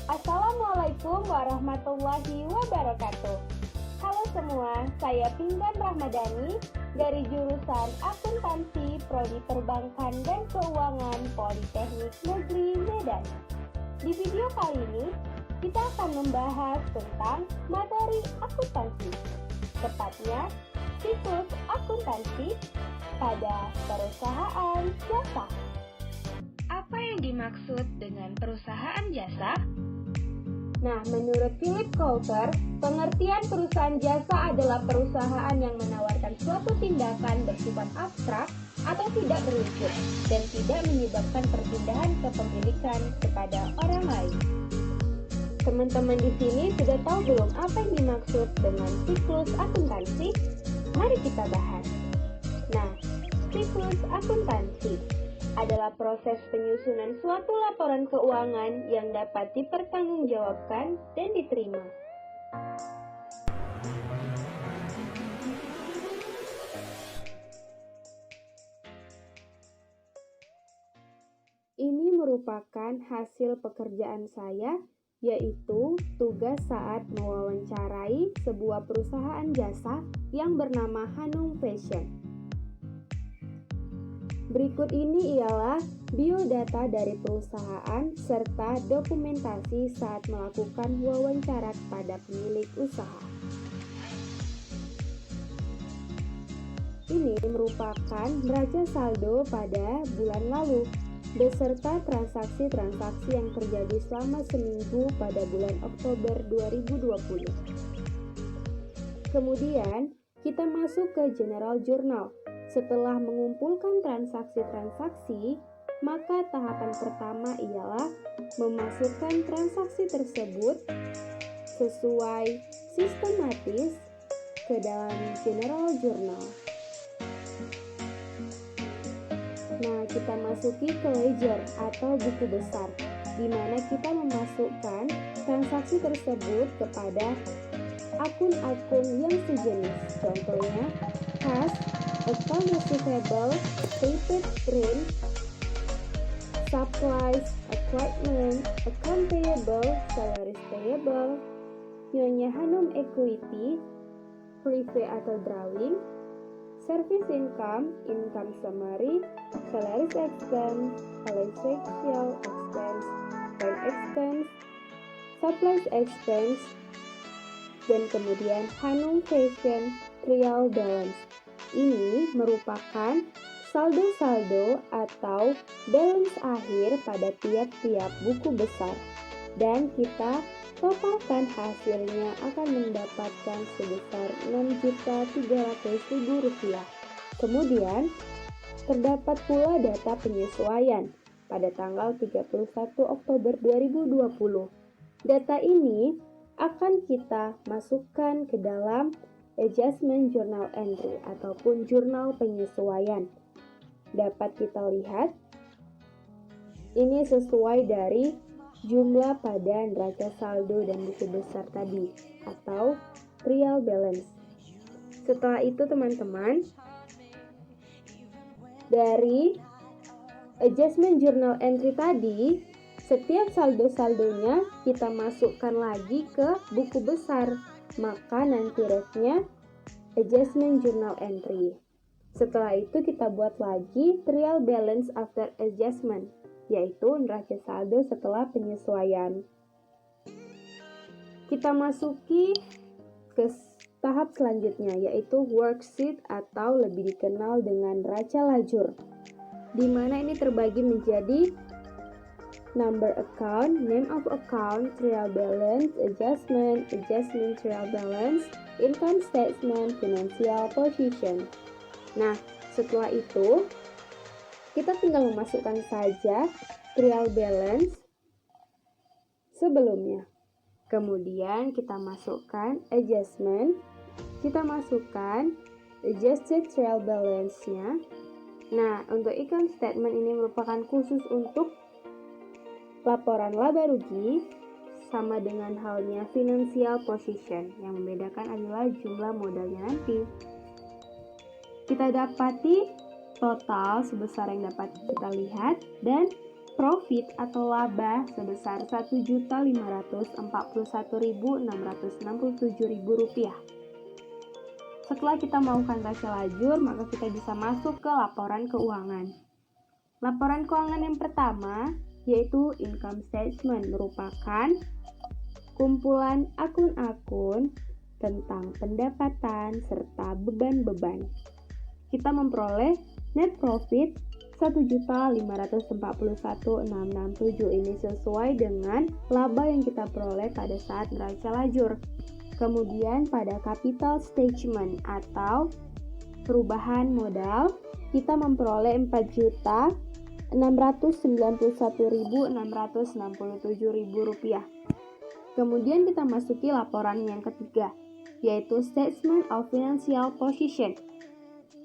Assalamualaikum warahmatullahi wabarakatuh. Halo semua, saya Pinkan Rahmadani dari jurusan Akuntansi Prodi Perbankan dan Keuangan Politeknik Negeri Medan. Di video kali ini, kita akan membahas tentang materi akuntansi, tepatnya siklus akuntansi pada perusahaan jasa. Apa yang dimaksud dengan perusahaan jasa? Nah, menurut Philip Kotler, pengertian perusahaan jasa adalah perusahaan yang menawarkan suatu tindakan bersifat abstrak atau tidak berwujud dan tidak menyebabkan perpindahan kepemilikan kepada orang lain. Teman-teman di sini sudah tahu belum apa yang dimaksud dengan siklus akuntansi? Mari kita bahas. Nah, siklus akuntansi adalah proses penyusunan suatu laporan keuangan yang dapat dipertanggungjawabkan dan diterima. Ini merupakan hasil pekerjaan saya, yaitu tugas saat mewawancarai sebuah perusahaan jasa yang bernama Hanung Fashion. Berikut ini ialah biodata dari perusahaan serta dokumentasi saat melakukan wawancara kepada pemilik usaha. Ini merupakan neraca saldo pada bulan lalu, beserta transaksi-transaksi yang terjadi selama seminggu pada bulan Oktober 2020. Kemudian, kita masuk ke General Journal. Setelah mengumpulkan transaksi-transaksi, maka tahapan pertama ialah memasukkan transaksi tersebut sesuai sistematis ke dalam General Journal. Nah, kita masuki ke ledger atau buku besar, di mana kita memasukkan transaksi tersebut kepada akun-akun yang sejenis. Contohnya, cash, account receivable, prepaid print, supplies, equipment, account payable, salaries payable, Nyonya Hanum equity, private atau drawing, service income, income summary, salaries expense, essential expense, rent expense, supplies expense, dan kemudian Hanum Fashion trial balance. Ini merupakan saldo-saldo atau balance akhir pada tiap-tiap buku besar, dan kita totalkan hasilnya akan mendapatkan sebesar Rp6.300.000. Kemudian, terdapat pula data penyesuaian pada tanggal 31 Oktober 2020. Data ini akan kita masukkan ke dalam Adjustment Journal Entry ataupun jurnal penyesuaian. Dapat kita lihat, ini sesuai dari jumlah pada neraca saldo dan buku besar tadi atau trial balance. Setelah itu teman-teman, dari Adjustment Journal Entry tadi, setiap saldo-saldonya kita masukkan lagi ke buku besar. Maka nanti rate-nya Adjustment Journal Entry. Setelah itu kita buat lagi Trial Balance After Adjustment, yaitu neraca saldo setelah penyesuaian. Kita masuki ke tahap selanjutnya, yaitu Worksheet atau lebih dikenal dengan neraca lajur, di mana ini terbagi menjadi number account, name of account, trial balance, adjustment, trial balance, income statement, financial position. Nah, setelah itu kita tinggal memasukkan saja trial balance sebelumnya. Kemudian kita masukkan adjustment, kita masukkan adjusted trial balance-nya. Nah, untuk income statement ini merupakan khusus untuk laporan laba rugi, sama dengan halnya financial position. Yang membedakan adalah jumlah modalnya nanti. Kita dapati total sebesar yang dapat kita lihat dan profit atau laba sebesar Rp1.541.667.000. Setelah kita melakukan rasio lajur, maka kita bisa masuk ke laporan keuangan. Laporan keuangan yang pertama yaitu income statement, merupakan kumpulan akun-akun tentang pendapatan serta beban-beban. Kita memperoleh net profit 1.541.667. Ini sesuai dengan laba yang kita peroleh pada saat neraca lajur. Kemudian pada capital statement atau perubahan modal, kita memperoleh Rp4.691.667.000. Kemudian kita masuki laporan yang ketiga, yaitu Statement of Financial Position.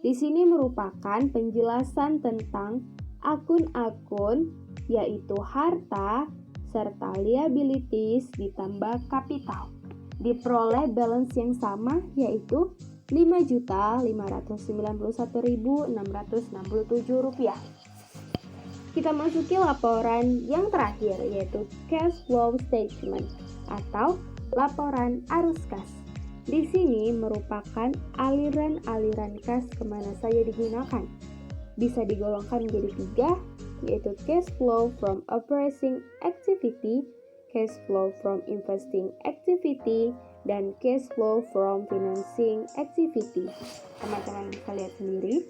Di sini merupakan penjelasan tentang akun-akun, yaitu harta serta liabilities ditambah kapital. Diperoleh balance yang sama, yaitu Rp5.591.667. Kita masuki laporan yang terakhir, yaitu cash flow statement atau laporan arus kas. Di sini merupakan aliran-aliran kas kemana saja digunakan. Bisa digolongkan menjadi 3, yaitu cash flow from operating activity, cash flow from investing activity, dan cash flow from financing activity. Teman-teman bisa lihat sendiri.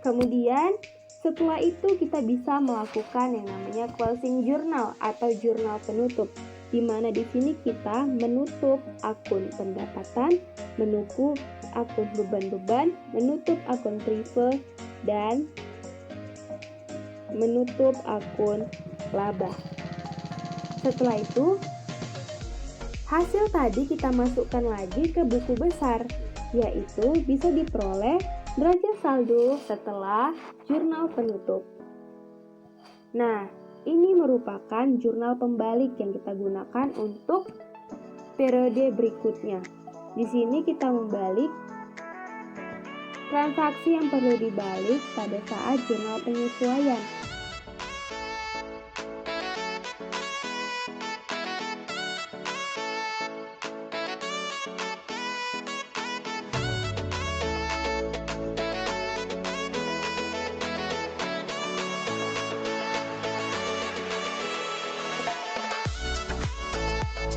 Kemudian setelah itu kita bisa melakukan yang namanya closing journal atau jurnal penutup, di mana di sini kita menutup akun pendapatan, menutup akun beban-beban, menutup akun prive, dan menutup akun laba. Setelah itu, hasil tadi kita masukkan lagi ke buku besar, yaitu bisa diperoleh neraca saldo setelah jurnal penutup. Nah, ini merupakan jurnal pembalik yang kita gunakan untuk periode berikutnya. Di sini kita membalik transaksi yang perlu dibalik pada saat jurnal penyesuaian.